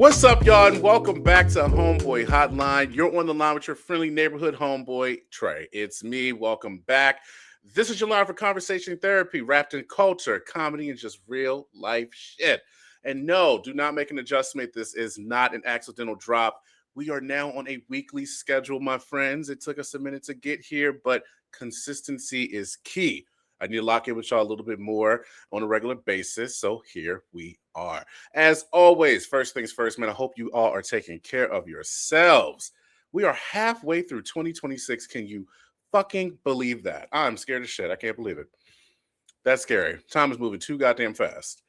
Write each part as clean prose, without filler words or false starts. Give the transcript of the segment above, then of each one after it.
What's up, y'all, and welcome back to Homeboy Hotline. You're on the line with your friendly neighborhood homeboy, Trey. It's me. Welcome back. This is your line for conversation therapy, wrapped in culture, comedy, and just real life shit. And no, do not make an adjustment. This is not an accidental drop. We are now on a weekly schedule, my friends. It took us a minute to get here, but consistency is key. I need to lock in with y'all a little bit more on a regular basis. So here we are. As always, first things first, man, I hope you all are taking care of yourselves. We are halfway through 2026. Can you fucking believe that? I'm scared as shit. I can't believe it. That's scary. Time is moving too goddamn fast.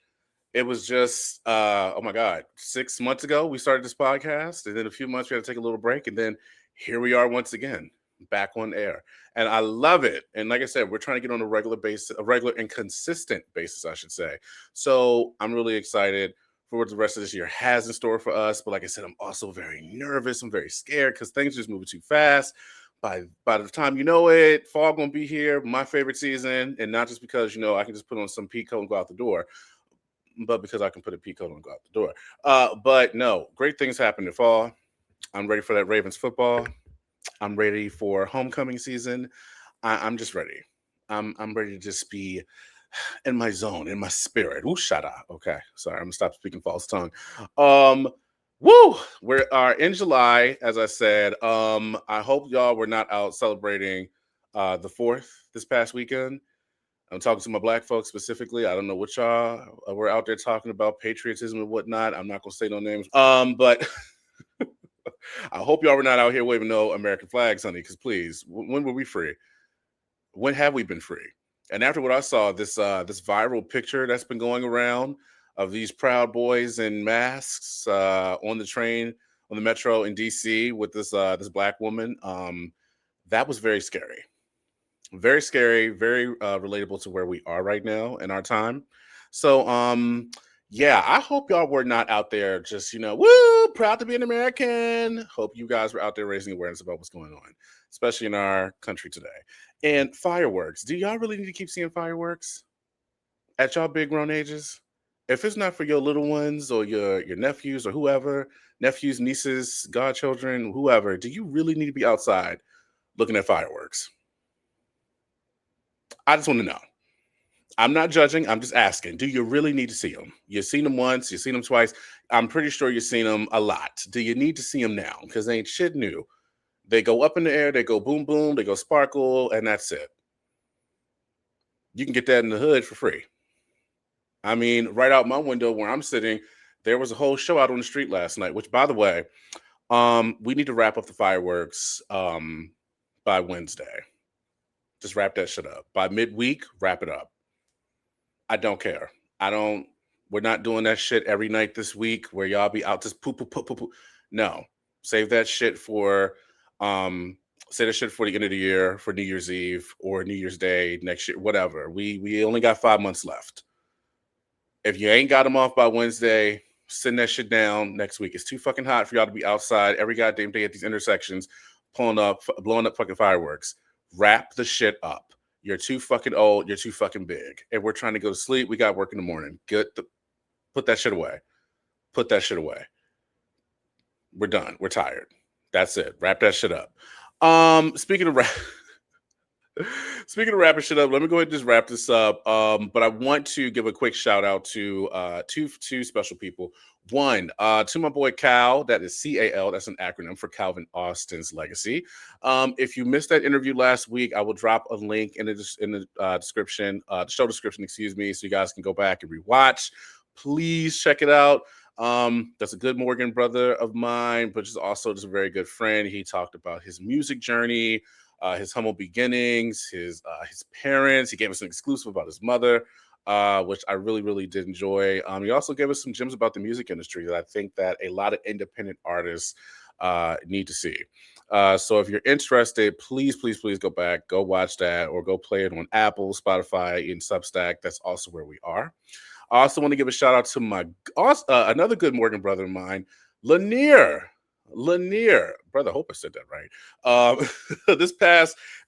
It was just, oh my God, 6 months ago we started this podcast. And then a few months we had to take a little break. And then here we are once again, back on air. And I love it. And like I said, we're trying to get on a regular basis, a regular and consistent basis, I should say. So I'm really excited for what the rest of this year has in store for us. But like I said, I'm also very nervous. I'm very scared because things are just moving too fast. By the time you know it, fall gonna be here, my favorite season. And not just because, I can just put on some pea coat and go out the door, but because I can put a pea coat on and go out the door. But no, great things happen in fall. I'm ready for that Ravens football. I'm ready for homecoming season. I'm just ready. I'm ready to just be in my zone, in my spirit. Ooh, shut up. Okay, sorry, I'm gonna stop speaking false tongue. Um, woo, we are in July, as I said. I hope y'all were not out celebrating the 4th this past weekend. I'm talking to my black folks specifically. I don't know what y'all were out there talking about, patriotism and whatnot. I'm not gonna say no names. But I hope y'all were not out here waving no American flags, honey, because please, when were we free? When have we been free? And after what I saw, this viral picture that's been going around of these Proud Boys in masks on the train, on the metro in DC with this black woman, that was very scary. Very scary, very relatable to where we are right now in our time. So, yeah, I hope y'all were not out there just, woo, proud to be an American. Hope you guys were out there raising awareness about what's going on, especially in our country today. And fireworks. Do y'all really need to keep seeing fireworks at y'all big grown ages? If it's not for your little ones or your nephews or whoever, nephews, nieces, godchildren, whoever, do you really need to be outside looking at fireworks? I just want to know. I'm not judging. I'm just asking. Do you really need to see them? You've seen them once. You've seen them twice. I'm pretty sure you've seen them a lot. Do you need to see them now? Because they ain't shit new. They go up in the air. They go boom, boom. They go sparkle. And that's it. You can get that in the hood for free. I mean, right out my window where I'm sitting, there was a whole show out on the street last night, which, by the way, we need to wrap up the fireworks by Wednesday. Just wrap that shit up. By midweek, wrap it up. I don't care. We're not doing that shit every night this week where y'all be out just poop, poop, poop, poop, poop. No. Save that shit for say that shit for the end of the year, for New Year's Eve or New Year's Day next year, whatever. We only got 5 months left. If you ain't got them off by Wednesday, send that shit down next week. It's too fucking hot for y'all to be outside every goddamn day at these intersections, blowing up fucking fireworks. Wrap the shit up. You're too fucking old. You're too fucking big. And we're trying to go to sleep. We got work in the morning. Put that shit away. Put that shit away. We're done. We're tired. That's it. Wrap that shit up. Speaking of wrapping shit up, let me go ahead and just wrap this up. But I want to give a quick shout out to two special people. One, to my boy Cal, that is CAL, that's an acronym for Calvin Austin's Legacy. If you missed that interview last week, I will drop a link in the description, the show description, excuse me, so you guys can go back and rewatch. Please check it out. That's a good Morgan brother of mine, but just also just a very good friend. He talked about his music journey, his humble beginnings, his parents. He gave us an exclusive about his mother, which I really, really did enjoy. He also gave us some gems about the music industry that I think that a lot of independent artists need to see. So if you're interested, please, please, please go back, go watch that, or go play it on Apple, Spotify, and Substack. That's also where we are. I also want to give a shout out to my another good Morgan brother of mine, Lanier, brother. I hope I said that right.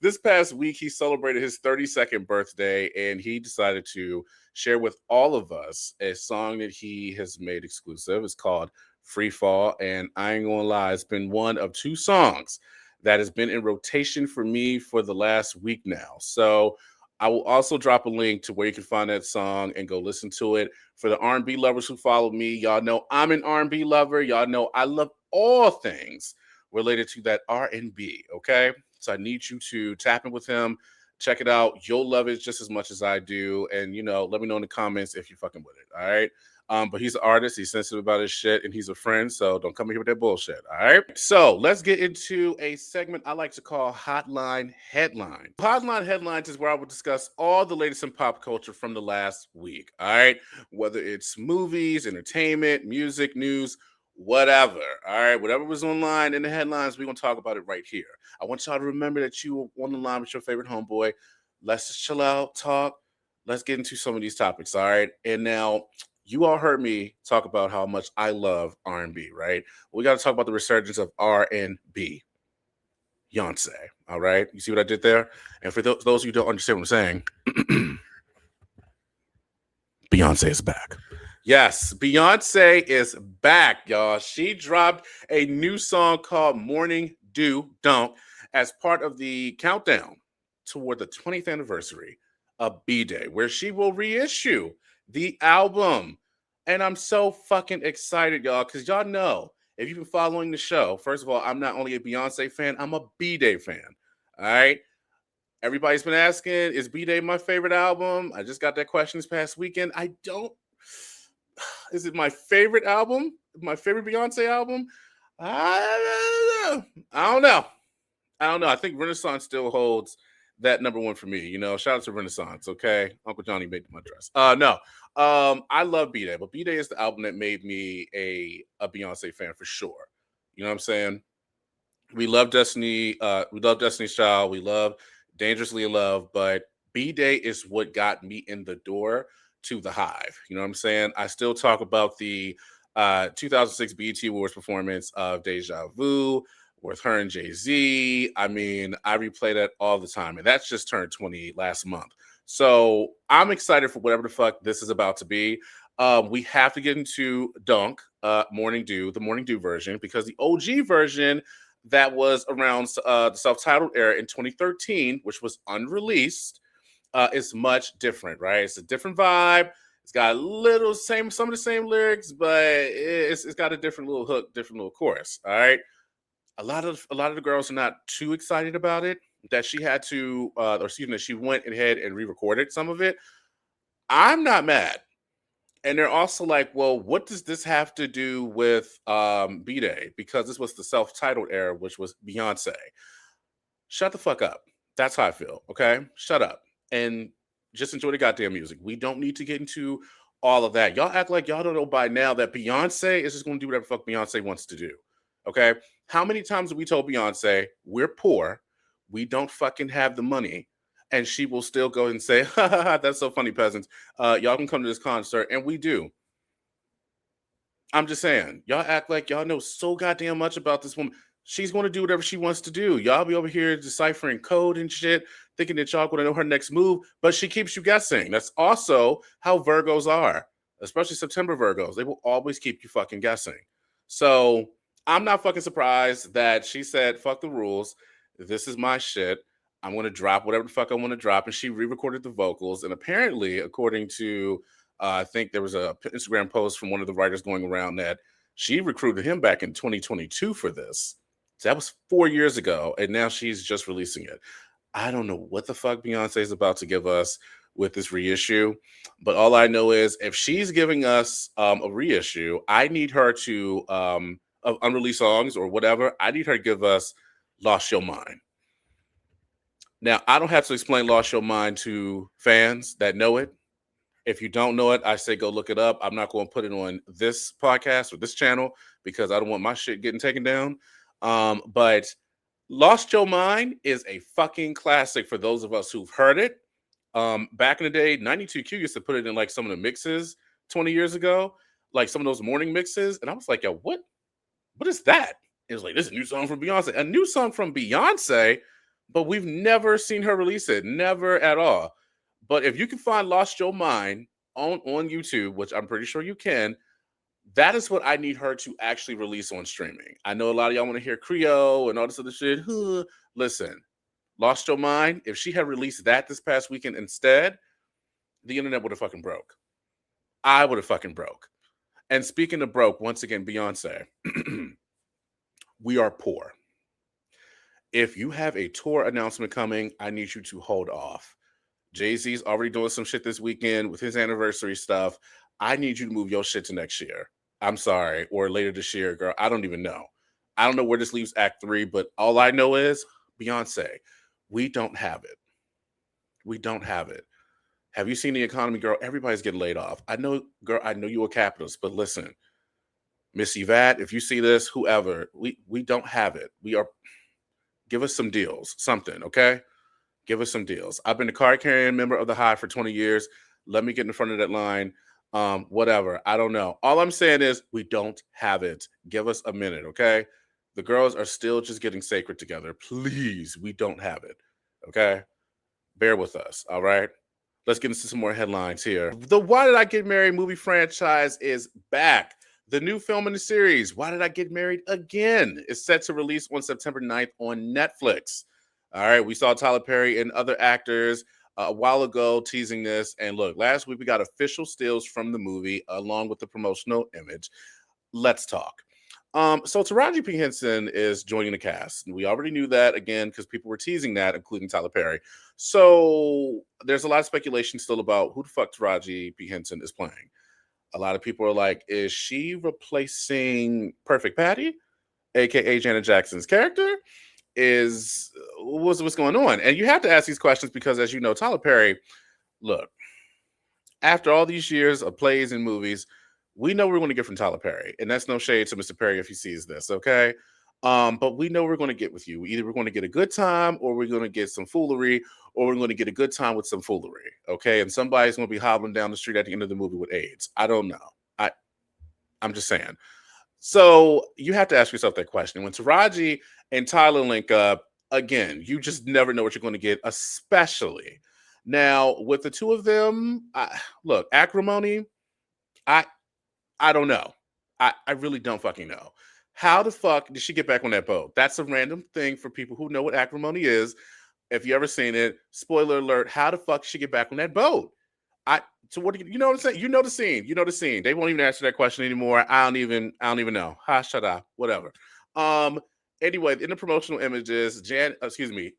This past week, he celebrated his 32nd birthday, and he decided to share with all of us a song that he has made exclusive. It's called Free Fall. And I ain't gonna lie, it's been one of two songs that has been in rotation for me for the last week now. So I will also drop a link to where you can find that song and go listen to it. For the R&B lovers who follow me, y'all know I'm an R&B lover. Y'all know I love all things related to that R&B, okay? So I need you to tap in with him. Check it out. You'll love it just as much as I do. And, let me know in the comments if you're fucking with it, all right? But he's an artist. He's sensitive about his shit, and he's a friend. So don't come here with that bullshit. All right. So let's get into a segment I like to call Hotline Headlines. Hotline Headlines is where I will discuss all the latest in pop culture from the last week. All right. Whether it's movies, entertainment, music, news, whatever. All right. Whatever was online in the headlines, we're going to talk about it right here. I want y'all to remember that you were on the line with your favorite homeboy. Let's just chill out, talk. Let's get into some of these topics. All right. And now, you all heard me talk about how much I love R&B, right? We got to talk about the resurgence of R&B. Beyoncé, all right? You see what I did there? And for those of you who don't understand what I'm saying, Beyoncé is back. Yes, Beyoncé is back, y'all. She dropped a new song called Morning Do Don't as part of the countdown toward the 20th anniversary of B-Day, where she will reissue the album. And I'm so fucking excited, y'all, because y'all know, if you've been following the show, first of all, I'm not only a Beyoncé fan, I'm a B-Day fan. All right. Everybody's been asking, is B-Day my favorite album? I just got that question this past weekend. Is it my favorite album? My favorite Beyoncé album? I don't know. I think Renaissance still holds that number one for me. Shout out to Renaissance, okay? Uncle Johnny made my dress. No. I love B-Day, but B-Day is the album that made me a Beyonce fan for sure. You know what I'm saying? We love Destiny, we love Destiny's Child, we love Dangerously in Love, but B-Day is what got me in the door to the Hive. You know what I'm saying? I still talk about the 2006 BET Awards performance of Deja Vu with her and Jay-Z. I mean, I replay that all the time, and that's just turned 20 last month. So I'm excited for whatever the fuck this is about to be. We have to get into Dunk, Morning Dew, the Morning Dew version, because the OG version that was around the self-titled era in 2013, which was unreleased, is much different, right? It's a different vibe. It's got some of the same lyrics, but it's got a different little hook, different little chorus. All right. A lot of the girls are not too excited about it. That she had to, or excuse me, that she went ahead and re-recorded some of it. I'm not mad. And they're also like, well, what does this have to do with B-Day? Because this was the self-titled era, which was Beyonce. Shut the fuck up. That's how I feel, okay? Shut up. And just enjoy the goddamn music. We don't need to get into all of that. Y'all act like y'all don't know by now that Beyonce is just going to do whatever the fuck Beyonce wants to do, okay? How many times have we told Beyonce, we're poor, we don't fucking have the money, and she will still go and say, ha ha ha, that's so funny, peasants. Y'all can come to this concert, and we do. I'm just saying, y'all act like y'all know so goddamn much about this woman. She's going to do whatever she wants to do. Y'all be over here deciphering code and shit, thinking that y'all going to know her next move, but she keeps you guessing. That's also how Virgos are, especially September Virgos. They will always keep you fucking guessing. So I'm not fucking surprised that she said, fuck the rules. This is my shit. I'm going to drop whatever the fuck I want to drop. And she re-recorded the vocals. And apparently, according to, I think there was a Instagram post from one of the writers going around that she recruited him back in 2022 for this. So that was 4 years ago. And now she's just releasing it. I don't know what the fuck Beyonce is about to give us with this reissue. But all I know is if she's giving us a reissue, I need her to, of unreleased songs or whatever, I need her to give us Lost Your Mind. Now, I don't have to explain Lost Your Mind to fans that know it. If you don't know it, I say go look it up. I'm not going to put it on this podcast or this channel because I don't want my shit getting taken down. But Lost Your Mind is a fucking classic for those of us who've heard it. Back in the day, 92Q used to put it in like some of the mixes 20 years ago, like some of those morning mixes. And I was like, yo, what is that? It was like, this is a new song from Beyonce. A new song from Beyonce, but we've never seen her release it. Never at all. But if you can find Lost Your Mind on YouTube, which I'm pretty sure you can, That is what I need her to actually release on streaming. I know a lot of y'all want to hear Creole and all this other shit. Huh. Listen, lost your mind. If she had released that this past weekend instead, the internet would have fucking broke. I would have fucking broke. And speaking of broke, once again, Beyonce, we are poor. If you have a tour announcement coming, I need you to hold off. Jay-Z's already doing some shit this weekend with his anniversary stuff. I need you to move your shit to next year. I'm sorry, or later this year, girl. I don't even know. I don't know where this leaves Act 3, but all I know is Beyonce, we don't have it. We don't have it. Have you seen the economy, girl? Everybody's getting laid off. I know, girl, I know you're a capitalist, but listen, Miss Yvette, if you see this, whoever, we don't have it. We are, give us some deals, something, okay? Give us some deals. I've been a card carrying member of the Hive for 20 years. Let me get in front of that line. Whatever. I don't know. All I'm saying is we don't have it. Give us a minute, okay? The girls are still just getting sacred together. Please, we don't have it. Okay? Bear with us, all right? Let's get into some more headlines here. The Why Did I Get Married movie franchise is back. The new film in the series, Why Did I Get Married Again, is set to release on September 9th on Netflix. All right, we saw Tyler Perry and other actors a while ago teasing this. And look, last week we got official stills from the movie along with the promotional image. Let's talk. So Taraji P. Henson is joining the cast. We already knew that again because people were teasing that, including Tyler Perry. So there's a lot of speculation still about who the fuck Taraji P. Henson is playing. A lot of people are like, is she replacing Perfect Patty, aka Janet Jackson's character? Is what's going on? And you have to ask these questions because, as you know, Tyler Perry, look, after all these years of plays and movies, we know we're going to get from Tyler Perry, and that's no shade to Mr. Perry if he sees this, okay? But we know we're going to get with you. Either we're going to get a good time, or we're going to get some foolery, or we're going to get a good time with some foolery, okay? And somebody's going to be hobbling down the street at the end of the movie with AIDS. I don't know. I'm just saying. So you have to ask yourself that question. When Taraji and Tyler link up, again, you just never know what you're going to get, especially now with the two of them. Look, acrimony. I I don't know. I really don't fucking know. How the fuck did she get back on that boat? That's a random thing for people who know what acrimony is. If you ever seen it, spoiler alert, how the fuck did she get back on that boat? I so what do you know what I'm saying? You know the scene. You know the scene. They won't even answer that question anymore. I don't even know. Ha shut up. Whatever. Um anyway, in the promotional images, Taraji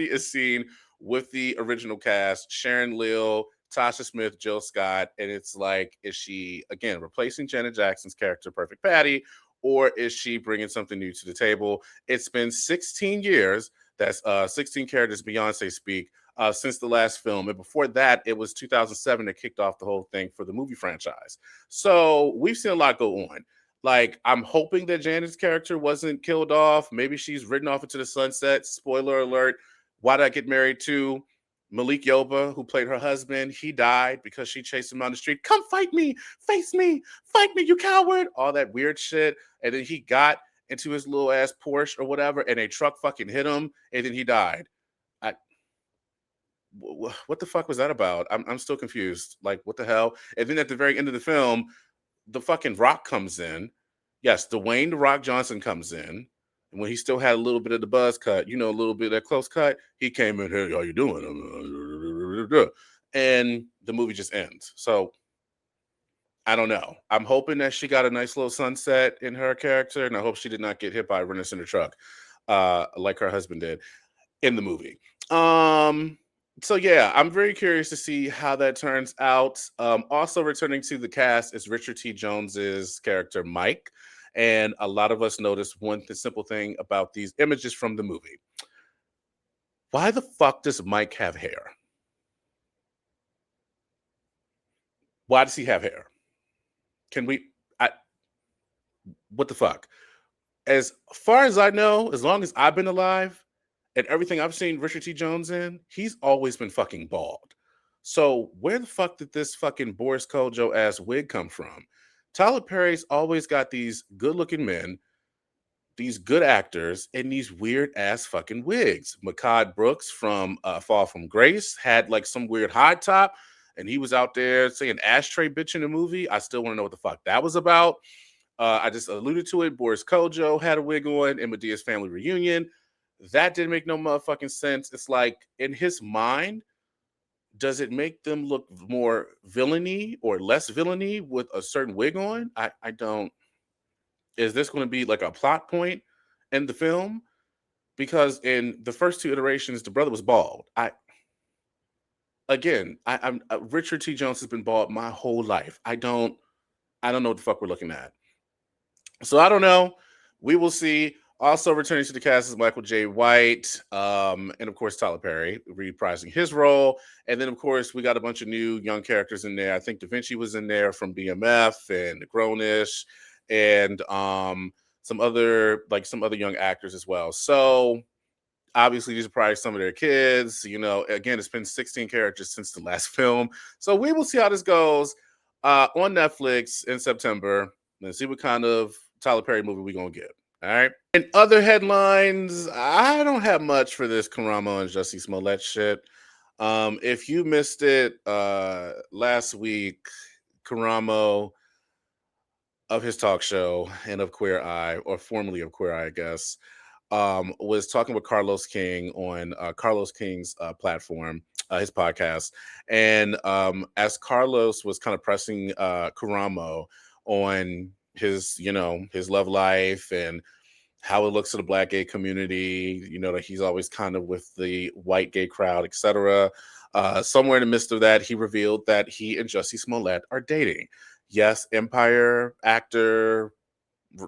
is seen with the original cast, Sharon Lill, Tasha Smith, Jill Scott, and it's like, is she again replacing Janet Jackson's character, Perfect Patty, or is she bringing something new to the table? It's been 16 years. That's 16 characters Beyonce speak since the last film, and before that, it was 2007 that kicked off the whole thing for the movie franchise. So we've seen a lot go on. Like, I'm hoping that Janet's character wasn't killed off. Maybe she's ridden off into the sunset. Spoiler alert. Why Did I Get Married to Malik Yoba, who played her husband? He died because she chased him down the street. Come fight me, face me, fight me, you coward. All that weird shit. And then he got into his little ass Porsche or whatever, and a truck fucking hit him, and then he died. I, what the fuck was that about? I'm still confused. Like, what the hell? And then at the very end of the film, the fucking Rock comes in. Yes, Dwayne the Rock Johnson comes in. And when he still had a little bit of the buzz cut, a little bit of that close cut, he came in here, how you doing? And the movie just ends. So I don't know. I'm hoping that she got a nice little sunset in her character, and I hope she did not get hit by a Renaissance truck, like her husband did in the movie. So yeah, I'm very curious to see how that turns out. Also returning to the cast is Richard T. Jones's character Mike, and a lot of us noticed simple thing about these images from the movie. Why the fuck does Mike have hair? Why does he have hair? Can we? What the fuck? As far as I know, as long as I've been alive, and everything I've seen Richard T. Jones in, he's always been fucking bald. So where the fuck did this fucking Boris Kojo ass wig come from? Tyler Perry's always got these good looking men, these good actors, and these weird ass fucking wigs. Makad Brooks from Fall from Grace had like some weird high top. and he was out there saying ashtray bitch in the movie. I still want to know what the fuck that was about. I just alluded to it. Boris Kojo had a wig on in Medea's family reunion. That didn't make no motherfucking sense. It's like, in his mind, does it make them look more villainy or less villainy with a certain wig on? I don't. Is this going to be like a plot point in the film? Because in the first two iterations, the brother was bald. I'm Richard T. Jones has been bald my whole life. I don't know what the fuck we're looking at. So I don't know. We will see. Also returning to the cast is Michael J. White, and of course Tyler Perry reprising his role. And then of course we got a bunch of new young characters in there. I think Da Vinci was in there from BMF and the Grownish, and some other young actors as well. So obviously these are probably some of their kids. Again, it's been 16 characters since the last film. So we will see how this goes on Netflix in September and see what kind of Tyler Perry movie we're going to get. All right. In other headlines, I don't have much for this Karamo and Jussie Smollett shit. If you missed it last week, Karamo of his talk show and of Queer Eye, or formerly of Queer Eye, I guess, was talking with Carlos King on Carlos King's platform, his podcast. And as Carlos was kind of pressing Karamo on his love life and how it looks to the Black gay community, that he's always kind of with the white gay crowd, etc. Somewhere in the midst of that, he revealed that he and Jussie Smollett are dating. Yes, Empire actor,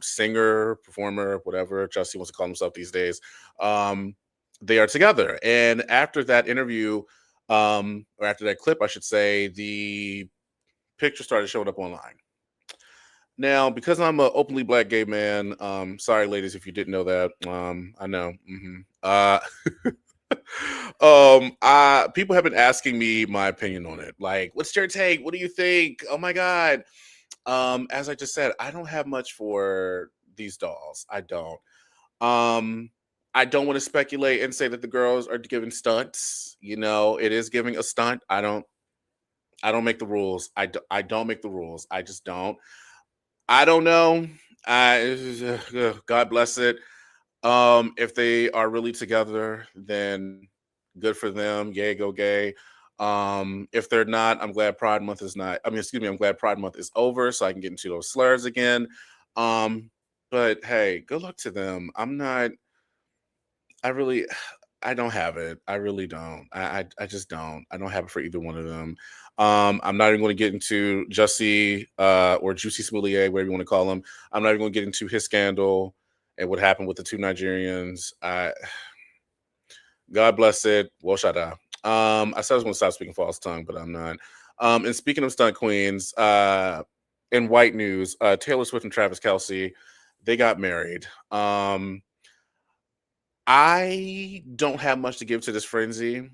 singer, performer, whatever Jussie wants to call himself these days. They are together. And after that interview, or after that clip, I should say, the picture started showing up online. Now, because I'm an openly Black gay man, sorry, ladies, if you didn't know that. I know. People have been asking me my opinion on it. Like, what's your take? What do you think? Oh my God. As I just said, I don't have much for these dolls. I don't. I don't want to speculate and say that the girls are giving stunts. It is giving a stunt. I don't make the rules. I don't make the rules. I just don't. I don't know. God bless it. If they are really together, then good for them. Yay, go gay. If they're not, I'm glad Pride Month is not. I'm glad Pride Month is over, so I can get into those slurs again. But hey, good luck to them. I don't have it. I really don't. I just don't. I don't have it for either one of them. I'm not even going to get into Jussie or Juicy Smoulier, whatever you want to call him. I'm not even going to get into his scandal and what happened with the two Nigerians. God bless it. Well, shut up. I said I was going to stop speaking false tongue, but I'm not. And speaking of stunt queens, in white news, Taylor Swift and Travis Kelce, they got married. I don't have much to give to this frenzy.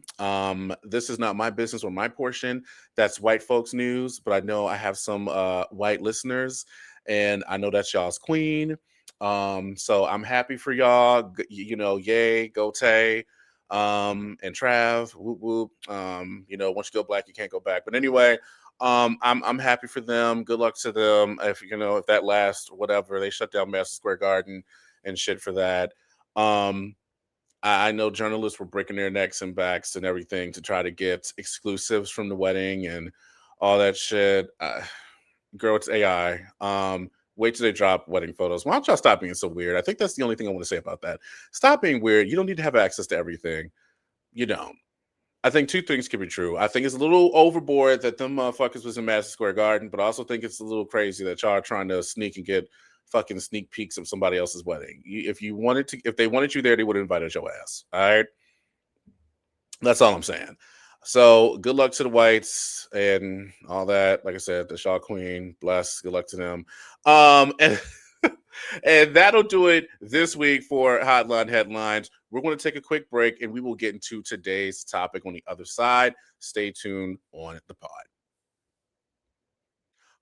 This is not my business or my portion. That's white folks news, but I know I have some white listeners, and I know that's y'all's queen. So I'm happy for y'all. Yay, go Tay, and Trav, whoop whoop. Once you go Black, you can't go back. But anyway, I'm happy for them. Good luck to them. If that lasts, whatever. They shut down Madison Square Garden and shit for that. I know journalists were breaking their necks and backs and everything to try to get exclusives from the wedding and all that shit. Girl, it's AI. Wait till they drop wedding photos. Why don't y'all stop being so weird? I think that's the only thing I want to say about that. Stop being weird. You don't need to have access to everything. You don't. I think two things can be true. I think it's a little overboard that them motherfuckers was in Madison Square Garden, but I also think it's a little crazy that y'all are trying to sneak and get fucking sneak peeks of somebody else's wedding. If they wanted you there, they would have invited your ass. All right. That's all I'm saying. So good luck to the whites and all that. Like I said, the Shaw Queen, bless. Good luck to them. And and that'll do it this week for Hotline Headlines. We're going to take a quick break and we will get into today's topic on the other side. Stay tuned on the pod.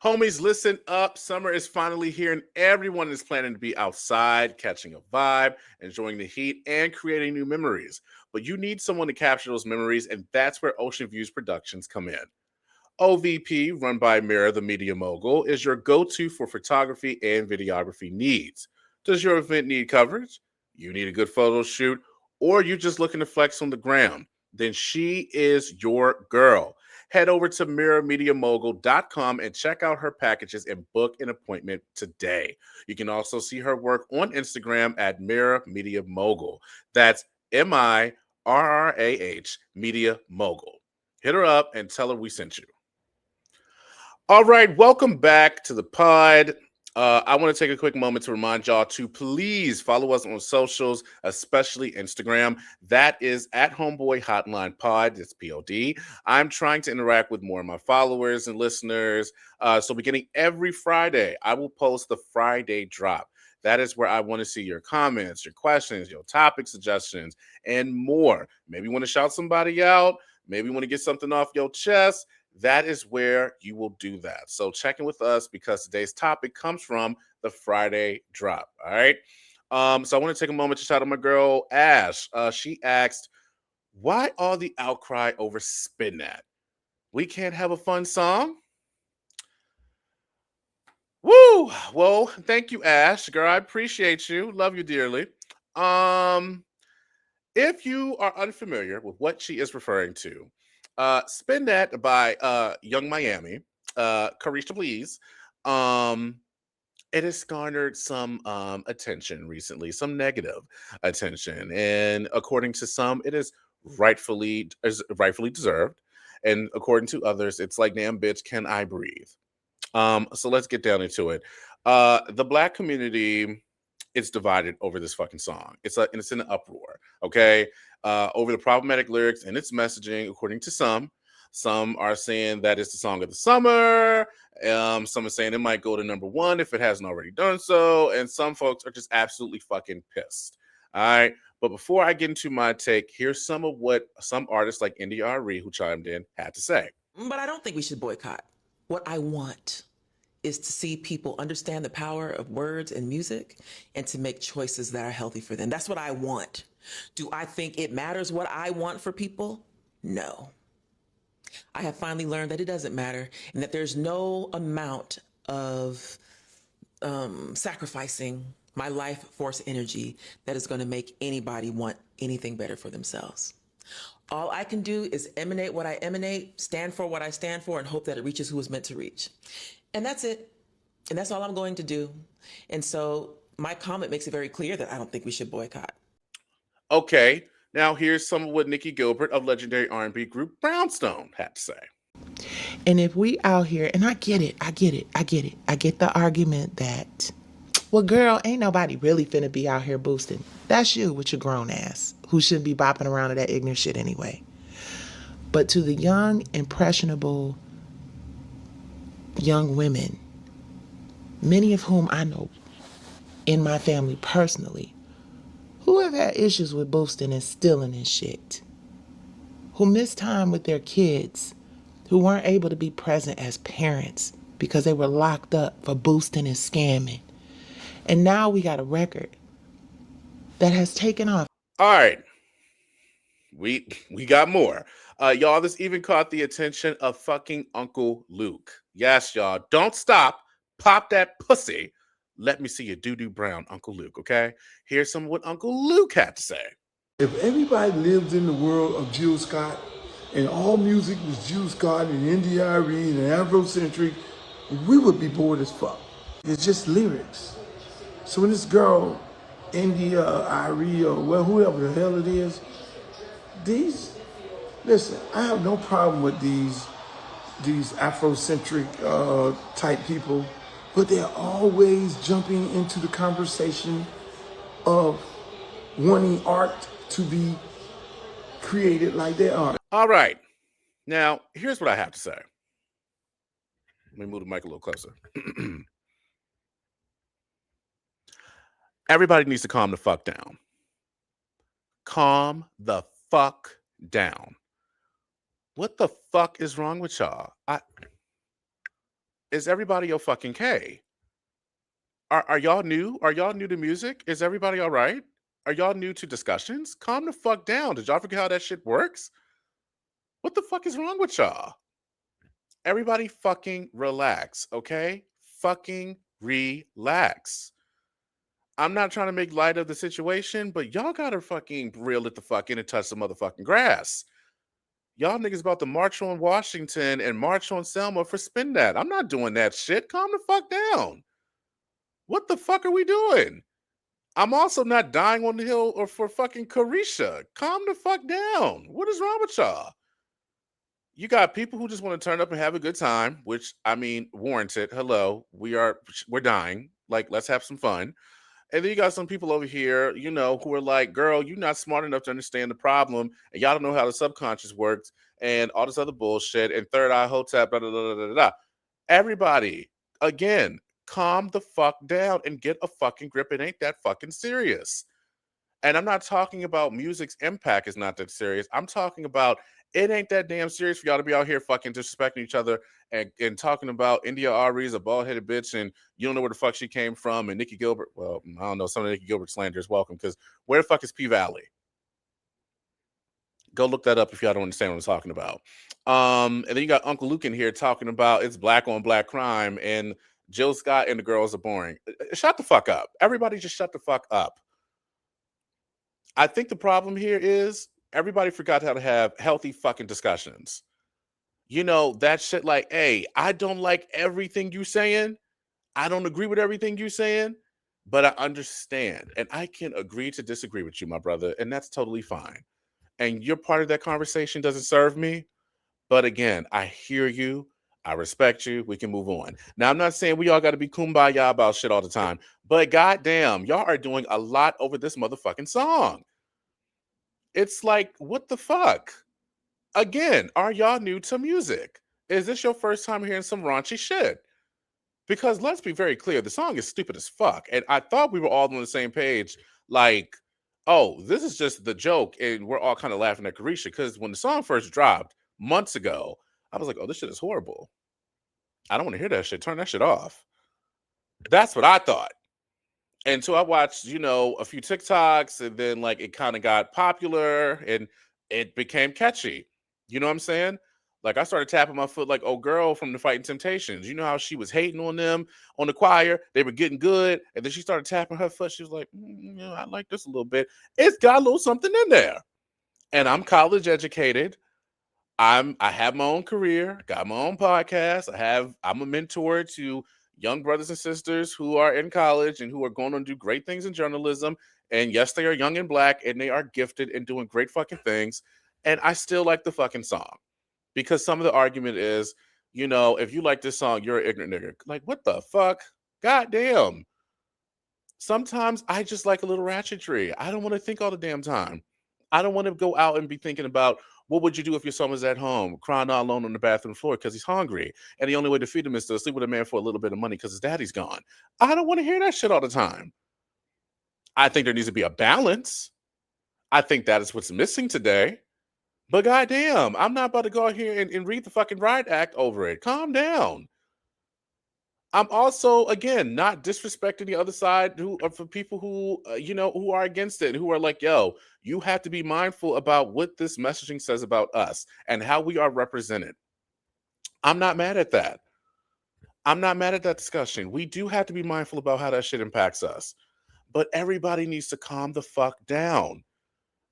Homies, listen up. Summer is finally here and everyone is planning to be outside, catching a vibe, enjoying the heat, and creating new memories. But you need someone to capture those memories, and that's where Ocean Views Productions come in. OVP, run by Mira, the media mogul, is your go to for photography and videography needs. Does your event need coverage? You need a good photo shoot, or you just looking to flex on the ground? Then she is your girl. Head over to mirrormediamogul.com and check out her packages and book an appointment today. You can also see her work on Instagram at Mirror Media Mogul. That's MIRRAH Media Mogul. Hit her up and tell her we sent you. All right, welcome back to the pod. I want to take a quick moment to remind y'all to please follow us on socials, especially Instagram. That is at Homeboy Hotline Pod. It's POD. I'm trying to interact with more of my followers and listeners. So beginning every Friday, I will post the Friday drop. That is where I want to see your comments, your questions, your topic suggestions, and more. Maybe you want to shout somebody out. Maybe you want to get something off your chest. That is where you will do that. So check in with us because today's topic comes from the Friday drop. All right. So I want to take a moment to shout out my girl Ash. She asked, "Why all the outcry over Spin That? We can't have a fun song?" Woo! Well, thank you, Ash. Girl, I appreciate you. Love you dearly. Um, if you are unfamiliar with what she is referring to, Spin That by Young Miami, Carisha Please. Um, it has garnered some attention recently, some negative attention, and according to some, it is rightfully deserved, and according to others, it's like, damn bitch, can I breathe? So let's get down into it. The black community is divided over this fucking song. It's in an uproar, okay? Over the problematic lyrics and its messaging, according to some. Some are saying that it's the song of the summer. Some are saying it might go to number one if it hasn't already done so. And some folks are just absolutely fucking pissed. All right. But before I get into my take, here's some of what some artists like India Ari, who chimed in, had to say. But I don't think we should boycott. What I want is to see people understand the power of words and music and to make choices that are healthy for them. That's what I want. Do I think it matters what I want for people? No. I have finally learned that it doesn't matter and that there's no amount of sacrificing my life force energy that is going to make anybody want anything better for themselves. All I can do is emanate what I emanate, stand for what I stand for, and hope that it reaches who it's meant to reach. And that's it. And that's all I'm going to do. And so my comment makes it very clear that I don't think we should boycott. Okay, now here's some of what Nikki Gilbert of legendary R&B group Brownstone had to say. And if we out here, and I get it. I get the argument that, well, girl, ain't nobody really finna be out here boosting. That's you with your grown ass, who shouldn't be bopping around to that ignorant shit anyway. But to the young, impressionable young women, many of whom I know in my family personally, who have had issues with boosting and stealing and shit, who miss time with their kids, who weren't able to be present as parents because they were locked up for boosting and scamming. And now we got a record that has taken off. All right. We got more. Y'all, this even caught the attention of fucking Uncle Luke. Yes, y'all. Don't stop. Pop that pussy. Let me see your doo-doo brown, Uncle Luke, okay? Here's some of what Uncle Luke had to say. If everybody lived in the world of Jill Scott and all music was Jill Scott and India Ari and Afrocentric, we would be bored as fuck. It's just lyrics. So when this girl, India Ari or whoever the hell it is, listen, I have no problem with these Afrocentric type people, but they're always jumping into the conversation of wanting art to be created like they are. All right. Now, here's what I have to say. Let me move the mic a little closer. Everybody needs to calm the fuck down. Calm the fuck down. What the fuck is wrong with y'all? Is everybody fucking K? Are y'all new? Are y'all new to music? Is everybody all right? Are y'all new to discussions? Calm the fuck down. Did y'all forget how that shit works? What the fuck is wrong with y'all? Everybody fucking relax, okay? Fucking relax. I'm not trying to make light of the situation, but y'all gotta fucking reel it the fuck in and touch the motherfucking grass. Y'all niggas about to march on Washington and march on Selma for spin that. I'm not doing that shit. Calm the fuck down. What the fuck are we doing? I'm also not dying on the hill or for fucking Carisha. Calm the fuck down. What is wrong with y'all? You got people who just want to turn up and have a good time, which I mean, warranted. Hello, we're dying. Like, let's have some fun. And then you got some people over here, who are like, girl, you're not smart enough to understand the problem, and y'all don't know how the subconscious works, and all this other bullshit, and third eye hotep, da da da da da da. Everybody, again, calm the fuck down and get a fucking grip. It ain't that fucking serious. And I'm not talking about music's impact is not that serious. I'm talking about it ain't that damn serious for y'all to be out here fucking disrespecting each other and talking about India Ari is a bald-headed bitch and you don't know where the fuck she came from and Nikki Gilbert. Well, I don't know. Some of Nikki Gilbert slander is welcome because where the fuck is P Valley? Go look that up if y'all don't understand what I'm talking about. And then you got Uncle Luke in here talking about it's black on black crime and Jill Scott and the girls are boring. Shut the fuck up. Everybody just shut the fuck up. I think the problem here is everybody forgot how to have healthy fucking discussions. That shit like, hey, I don't like everything you saying. I don't agree with everything you saying, but I understand. And I can agree to disagree with you, my brother. And that's totally fine. And your part of that conversation doesn't serve me. But again, I hear you. I respect you. We can move on. Now, I'm not saying we all got to be kumbaya about shit all the time. But goddamn, y'all are doing a lot over this motherfucking song. It's like, what the fuck? Again, are y'all new to music? Is this your first time hearing some raunchy shit? Because let's be very clear, the song is stupid as fuck. And I thought we were all on the same page. Like, oh, this is just the joke. And we're all kind of laughing at Carisha. Because when the song first dropped months ago, I was like, oh, this shit is horrible. I don't want to hear that shit. Turn that shit off. That's what I thought. And so I watched, a few TikToks and then like it kind of got popular and it became catchy. You know what I'm saying? Like I started tapping my foot like, oh girl from the Fighting Temptations. You know how she was hating on them on the choir? They were getting good. And then she started tapping her foot. She was like, I like this a little bit. It's got a little something in there. And I'm college educated. I have my own career, got my own podcast. I'm a mentor to young brothers and sisters who are in college and who are going to do great things in journalism. And yes, they are young and black and they are gifted and doing great fucking things. And I still like the fucking song because some of the argument is, if you like this song, you're an ignorant nigga. Like, what the fuck? God damn. Sometimes I just like a little ratchetry. I don't want to think all the damn time. I don't want to go out and be thinking about what would you do if your son was at home crying all alone on the bathroom floor because he's hungry and the only way to feed him is to sleep with a man for a little bit of money because his daddy's gone. I don't want to hear that shit all the time. I think there needs to be a balance. I think that is what's missing today. But goddamn, I'm not about to go out here and read the fucking riot act over it. Calm down. I'm also, again, not disrespecting the other side for people who, who are against it, who are like, yo, you have to be mindful about what this messaging says about us and how we are represented. I'm not mad at that. I'm not mad at that discussion. We do have to be mindful about how that shit impacts us. But everybody needs to calm the fuck down.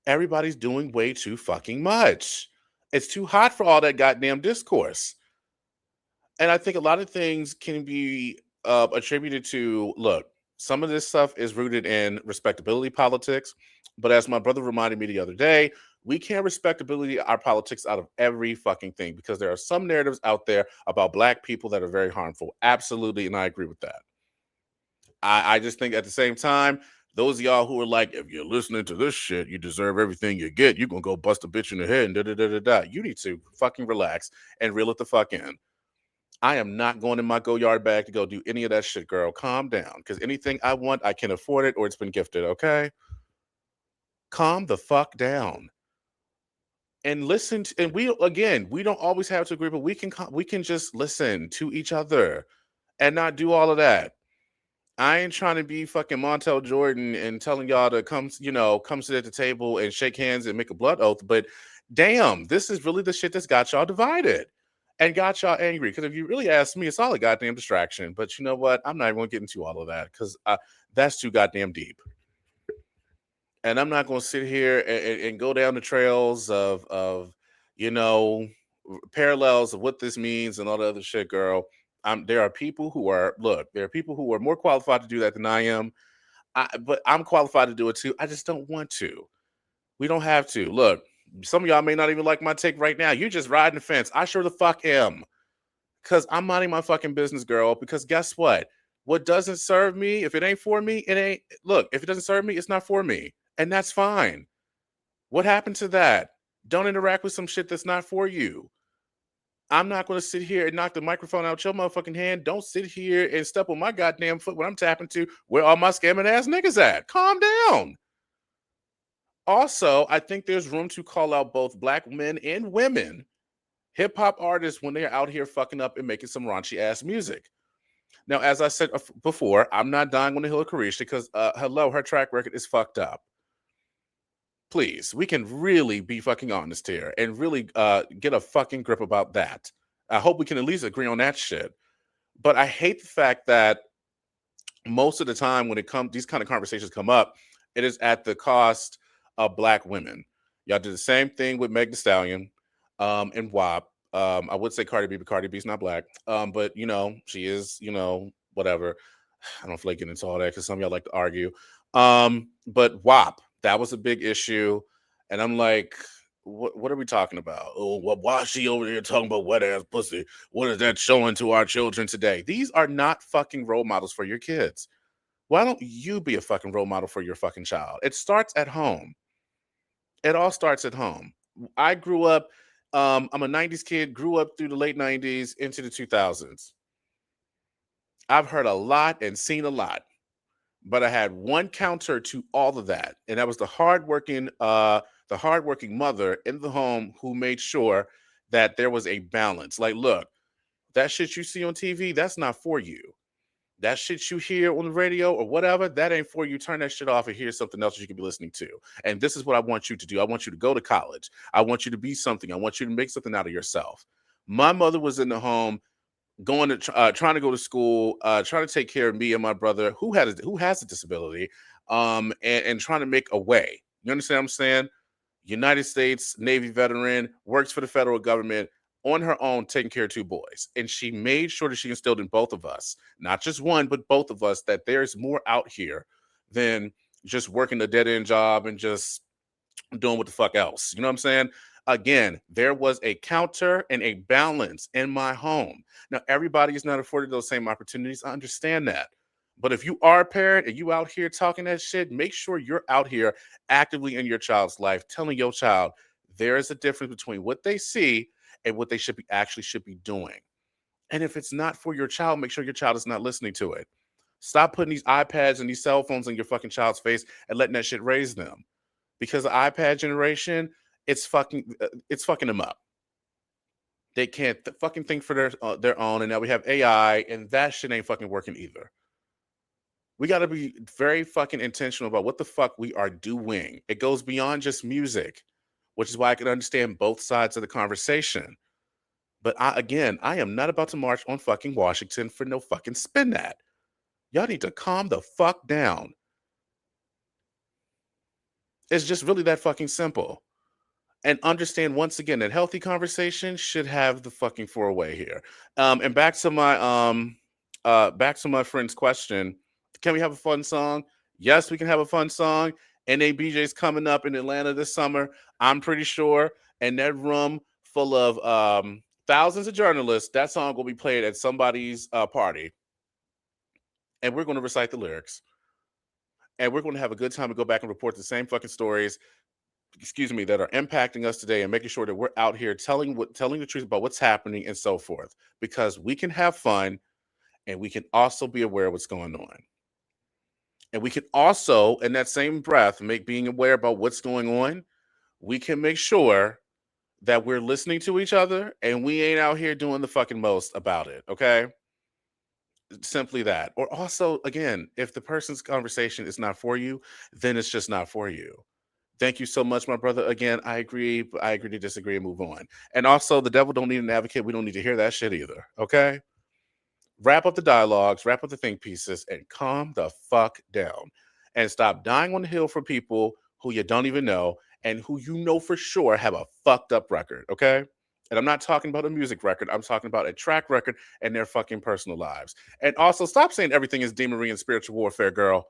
Everybody's doing way too fucking much. It's too hot for all that goddamn discourse. And I think a lot of things can be attributed to, look, some of this stuff is rooted in respectability politics. But as my brother reminded me the other day, we can't respectability our politics out of every fucking thing because there are some narratives out there about black people that are very harmful. Absolutely. And I agree with that. I just think at the same time, those of y'all who are like, if you're listening to this shit, you deserve everything you get. You're going to go bust a bitch in the head and da-da-da-da-da. You need to fucking relax and reel it the fuck in. I am not going in my Goyard bag to go do any of that shit, girl. Calm down. Because anything I want, I can afford it or it's been gifted, okay? Calm the fuck down. And listen to, and we don't always have to agree, but we can just listen to each other and not do all of that. I ain't trying to be fucking Montel Jordan and telling y'all to come sit at the table and shake hands and make a blood oath. But damn, this is really the shit that's got y'all divided. and got y'all angry. Because if you really ask me, it's all a goddamn distraction. But you know what? I'm not even going to get into all of that because that's too goddamn deep. And I'm not going to sit here and go down the trails of you know parallels of what this means and all the other shit, girl. There are people who are there are people who are more qualified to do that than I am. But I'm qualified to do it too. I just don't want to. We don't have to. Look, some of y'all may not even like my take right now. You're just riding the fence. I sure the fuck am. Because I'm minding my fucking business, girl. Because guess what? What doesn't serve me, if it ain't for me, it ain't. Look, if it doesn't serve me, it's not for me. And that's fine. What happened to that? Don't interact with some shit that's not for you. I'm not going to sit here and knock the microphone out your motherfucking hand. Don't sit here and step on my goddamn foot when I'm tapping to where all my scamming ass niggas at. Calm down. Also, I think there's room to call out both black men and women hip hop artists when they're out here fucking up and making some raunchy ass music. Now, as I said before, I'm not dying on the hill of Carisha because, hello, her track record is fucked up. Please, we can really be fucking honest here and really get a fucking grip about that. I hope we can at least agree on that shit. But I hate the fact that most of the time when these kind of conversations come up, it is at the cost of black women. Y'all did the same thing with Meg Thee Stallion and WAP. I would say Cardi B, but Cardi B's not black. But she is, whatever. I don't feel like getting into all that because some of y'all like to argue. But WAP, that was a big issue. And I'm like, what are we talking about? Oh, why is she over there talking about wet ass pussy? What is that showing to our children today? These are not fucking role models for your kids. Why don't you be a fucking role model for your fucking child? It starts at home. It all starts at home. I grew up, I'm a 90s kid, grew up through the late 90s into the 2000s. I've heard a lot and seen a lot, but I had one counter to all of that, and that was the hardworking mother in the home who made sure that there was a balance. Like, look, that shit you see on TV, that's not for you. That shit you hear on the radio or whatever, that ain't for you. Turn that shit off and hear something else that you can be listening to. And this is what I want you to do. I want you to go to college. I want you to be something. I want you to make something out of yourself. My mother was in the home trying to go to school, trying to take care of me and my brother who has a disability, and trying to make a way. You understand what I'm saying? United States Navy veteran, works for the federal government, on her own, taking care of two boys. And she made sure that she instilled in both of us, not just one, but both of us, that there's more out here than just working a dead-end job and just doing what the fuck else. You know what I'm saying? Again, there was a counter and a balance in my home. Now, everybody is not afforded those same opportunities. I understand that. But if you are a parent and you out here talking that shit, make sure you're out here actively in your child's life, telling your child there is a difference between what they see and what they should be doing. And if it's not for your child, make sure your child is not listening to it. Stop putting these iPads and these cell phones in your fucking child's face and letting that shit raise them. Because the iPad generation, it's fucking them up. They can't fucking think for their own, and now we have AI, and that shit ain't fucking working either. We got to be very fucking intentional about what the fuck we are doing. It goes beyond just music, which is why I can understand both sides of the conversation. But I am not about to march on fucking Washington for no fucking spin that. Y'all need to calm the fuck down. It's just really that fucking simple. And understand once again that healthy conversation should have the fucking four-way here. And back to my friend's question. Can we have a fun song? Yes, we can have a fun song. NABJ's coming up in Atlanta this summer, I'm pretty sure. And that room full of thousands of journalists, that song will be played at somebody's party. And we're going to recite the lyrics. And we're going to have a good time and go back and report the same fucking stories, that are impacting us today, and making sure that we're out here telling the truth about what's happening and so forth. Because we can have fun and we can also be aware of what's going on. And we can also, in that same breath, being aware about what's going on, we can make sure that we're listening to each other and we ain't out here doing the fucking most about it, okay? Simply that. Or also, again, if the person's conversation is not for you, then it's just not for you. Thank you so much, my brother. Again, I agree, but I agree to disagree and move on. And also, the devil don't need an advocate. We don't need to hear that shit either. Okay? Wrap up the dialogues, wrap up the think pieces, and calm the fuck down. And stop dying on the hill for people who you don't even know and who you know for sure have a fucked up record. Okay? And I'm not talking about a music record. I'm talking about a track record and their fucking personal lives. And also, stop saying everything is demonery and spiritual warfare, girl.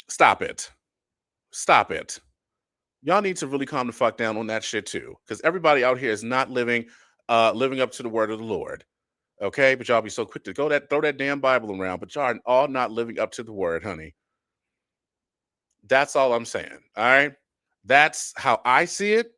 Stop it. Stop it. Y'all need to really calm the fuck down on that shit too, because everybody out here is not living up to the word of the Lord. Okay, but y'all be so quick to throw that damn Bible around, but y'all are all not living up to the word, honey. That's all I'm saying. All right, that's how I see it.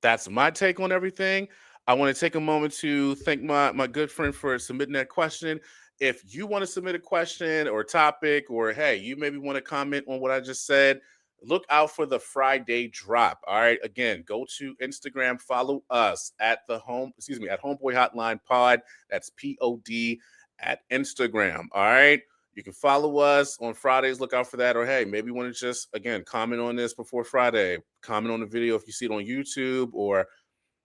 That's my take on everything. I want to take a moment to thank my good friend for submitting that question. If you want to submit a question or a topic, or hey, you maybe want to comment on what I just said, look out for the Friday drop. All right. Again, go to Instagram, follow us at at Homeboy Hotline Pod. That's POD at Instagram. All right. You can follow us on Fridays. Look out for that. Or hey, maybe you want to just again comment on this before Friday. Comment on the video if you see it on YouTube, or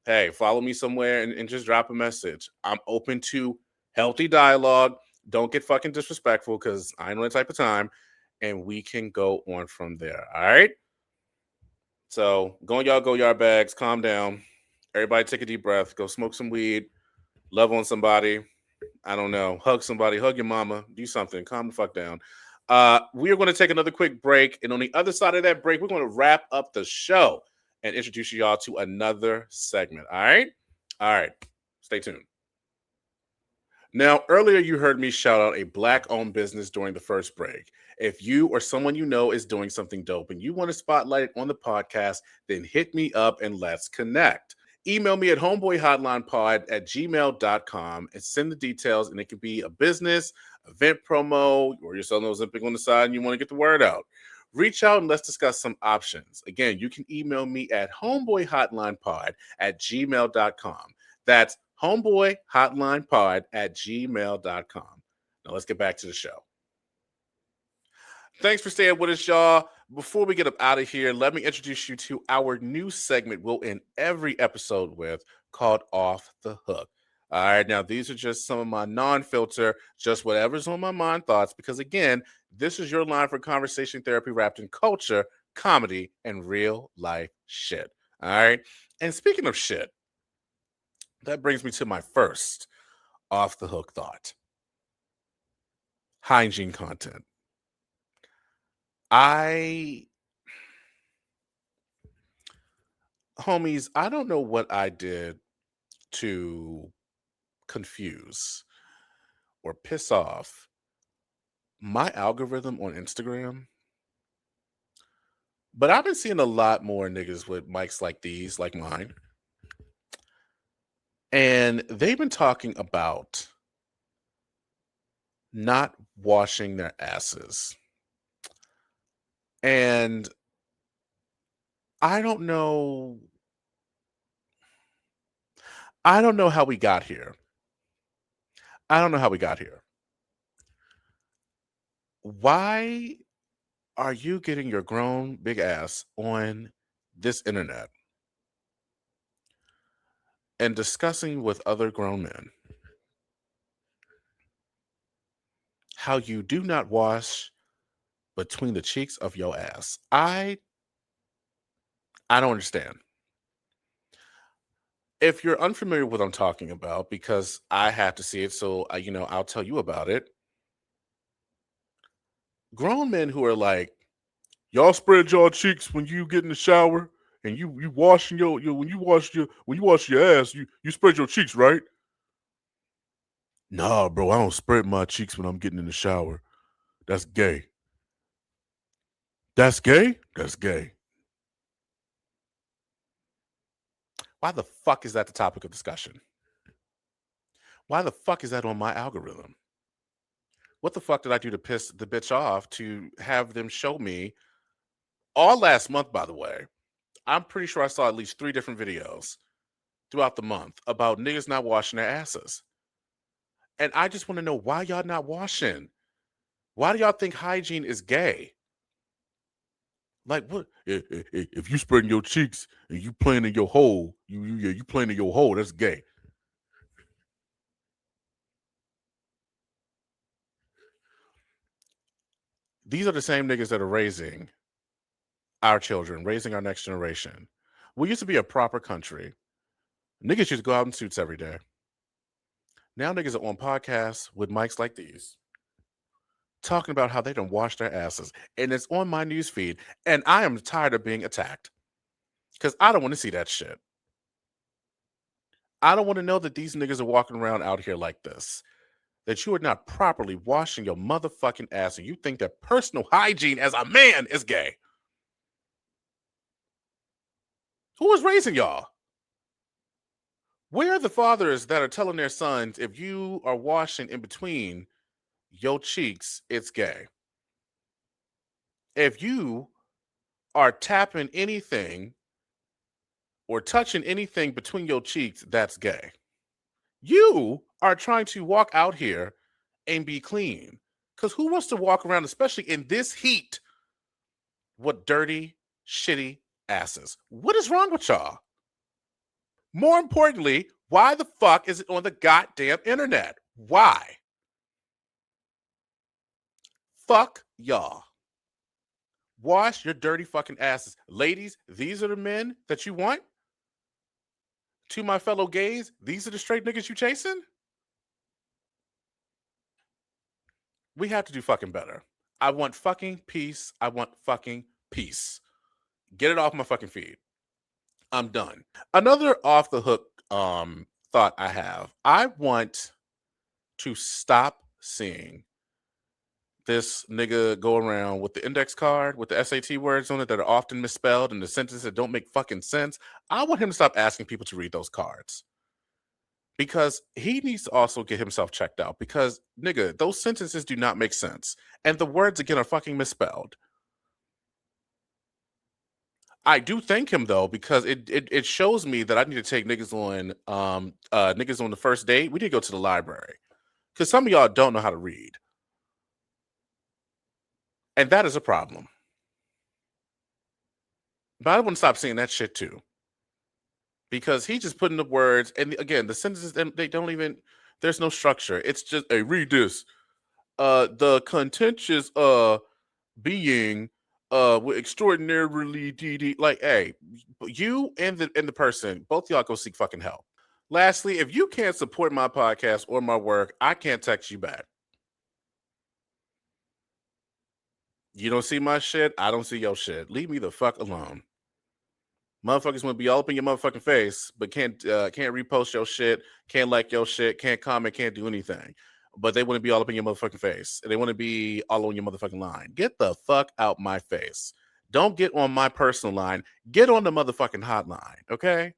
hey, follow me somewhere and just drop a message. I'm open to healthy dialogue. Don't get fucking disrespectful because I know that type of time. And we can go on from there. All right. So go on y'all Goyard bags. Calm down. Everybody take a deep breath. Go smoke some weed. Love on somebody. I don't know. Hug somebody. Hug your mama. Do something. Calm the fuck down. We are going to take another quick break. And on the other side of that break, we're going to wrap up the show and introduce y'all to another segment. All right? All right. Stay tuned. Now, earlier you heard me shout out a Black-owned business during the first break. If you or someone you know is doing something dope and you want to spotlight it on the podcast, then hit me up and let's connect. Email me at homeboyhotlinepod@gmail.com and send the details, and it could be a business, event promo, or you're selling Ozempic on the side and you want to get the word out. Reach out and let's discuss some options. Again, you can email me at homeboyhotlinepod@gmail.com. That's homeboyhotlinepod@gmail.com. Now let's get back to the show. Thanks for staying with us, y'all. Before we get up out of here, let me introduce you to our new segment we'll end every episode with, called Off the Hook. All right, now these are just some of my non-filter, just whatever's on my mind thoughts, because again, this is your line for conversation therapy wrapped in culture, comedy, and real life shit. All right. And speaking of shit, that brings me to my first off the hook thought. Hygiene content. Homies, I don't know what I did to confuse or piss off my algorithm on Instagram, but I've been seeing a lot more niggas with mics like these, like mine. And they've been talking about not washing their asses. And I don't know how we got here. Why are you getting your grown big ass on this internet and discussing with other grown men how you do not wash between the cheeks of your ass? I don't understand. If you're unfamiliar with what I'm talking about, because I have to see it, so I'll tell you about it. Grown men who are like, y'all spread y'all cheeks when you get in the shower and you washing your when you wash your ass, you spread your cheeks, right? Nah, bro, I don't spread my cheeks when I'm getting in the shower. That's gay. That's gay? That's gay. Why the fuck is that the topic of discussion? Why the fuck is that on my algorithm? What the fuck did I do to piss the bitch off to have them show me all last month, by the way? I'm pretty sure I saw at least 3 different videos throughout the month about niggas not washing their asses. And I just want to know, why y'all not washing? Why do y'all think hygiene is gay? Like what? If you spreading your cheeks and you playing in your hole, you playing in your hole. That's gay. These are the same niggas that are raising our children, raising our next generation. We used to be a proper country. Niggas used to go out in suits every day. Now niggas are on podcasts with mics like these, talking about how they don't wash their asses. And it's on my news feed. And I am tired of being attacked. Because I don't want to see that shit. I don't want to know that these niggas are walking around out here like this. That you are not properly washing your motherfucking ass and you think that personal hygiene as a man is gay. Who is raising y'all? Where are the fathers that are telling their sons, if you are washing in between your cheeks, it's gay? If you are tapping anything or touching anything between your cheeks, that's gay. You are trying to walk out here and be clean. Because who wants to walk around, especially in this heat, with dirty, shitty asses? What is wrong with y'all? More importantly, why the fuck is it on the goddamn internet? Why? Fuck y'all. Wash your dirty fucking asses. Ladies, these are the men that you want? To my fellow gays, these are the straight niggas you chasing? We have to do fucking better. I want fucking peace. I want fucking peace. Get it off my fucking feed. I'm done. Another off the hook thought I have. I want to stop seeing this nigga go around with the index card with the SAT words on it that are often misspelled and the sentences that don't make fucking sense. I want him to stop asking people to read those cards. Because he needs to also get himself checked out. Because, nigga, those sentences do not make sense. And the words, again, are fucking misspelled. I do thank him, though, because it shows me that I need to take niggas on the first date. We need to go to the library. Because some of y'all don't know how to read. And that is a problem. But I want to stop seeing that shit, too. Because he's just putting the words, and again, the sentences, they don't even, there's no structure. It's just, hey, read this. The contentious being with extraordinarily like, hey, you and the person, both y'all go seek fucking help. Lastly, if you can't support my podcast or my work, I can't text you back. You don't see my shit, I don't see your shit. Leave me the fuck alone. Motherfuckers want to be all up in your motherfucking face, but can't repost your shit, can't like your shit, can't comment, can't do anything. But they want to be all up in your motherfucking face. And they want to be all on your motherfucking line. Get the fuck out my face. Don't get on my personal line. Get on the motherfucking hotline, okay?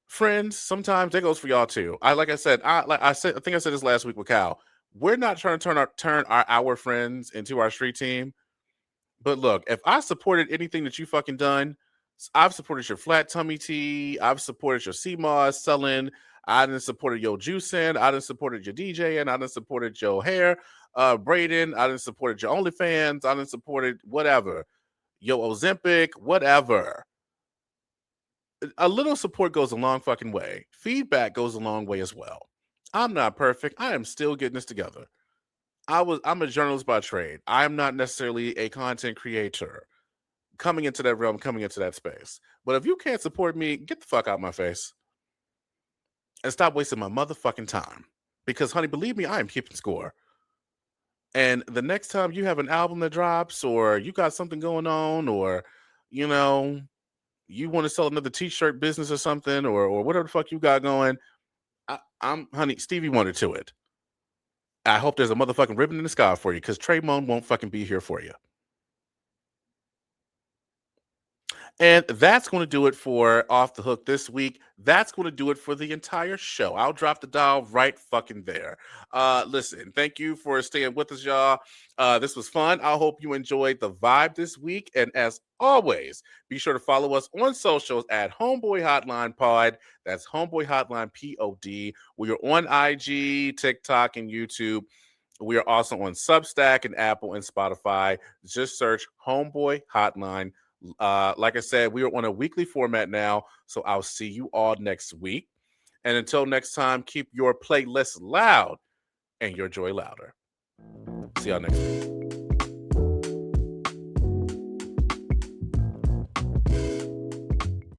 Friends, sometimes that goes for y'all too. I think I said this last week with Cal. We're not trying to turn our friends into our street team. But look, if I supported anything that you fucking done, I've supported your flat tummy tea. I've supported your CMOS selling. I done supported your juicing. I done supported your DJing. I done supported your hair braiding. I done supported your OnlyFans. I done supported whatever. Your Ozempic, whatever. A little support goes a long fucking way. Feedback goes a long way as well. I'm not perfect. I am still getting this together. I'm a journalist by trade. I'm not necessarily a content creator. Coming into that realm, coming into that space. But if you can't support me, get the fuck out of my face. And stop wasting my motherfucking time. Because, honey, believe me, I am keeping score. And the next time you have an album that drops, or you got something going on, or, you know, you want to sell another t-shirt business or something, or whatever the fuck you got going, honey, Stevie Wonder to it. I hope there's a motherfucking ribbon in the sky for you, because Trey Moan won't fucking be here for you. And that's going to do it for Off the Hook this week. That's going to do it for the entire show. I'll drop the dial right fucking there. Listen, thank you for staying with us, y'all. This was fun. I hope you enjoyed the vibe this week. And as always, be sure to follow us on socials at Homeboy Hotline Pod. That's Homeboy Hotline POD. We are on IG, TikTok, and YouTube. We are also on Substack and Apple and Spotify. Just search Homeboy Hotline. Like I said, we are on a weekly format now, so I'll see you all next week. And until next time, keep your playlist loud and your joy louder. See y'all next week.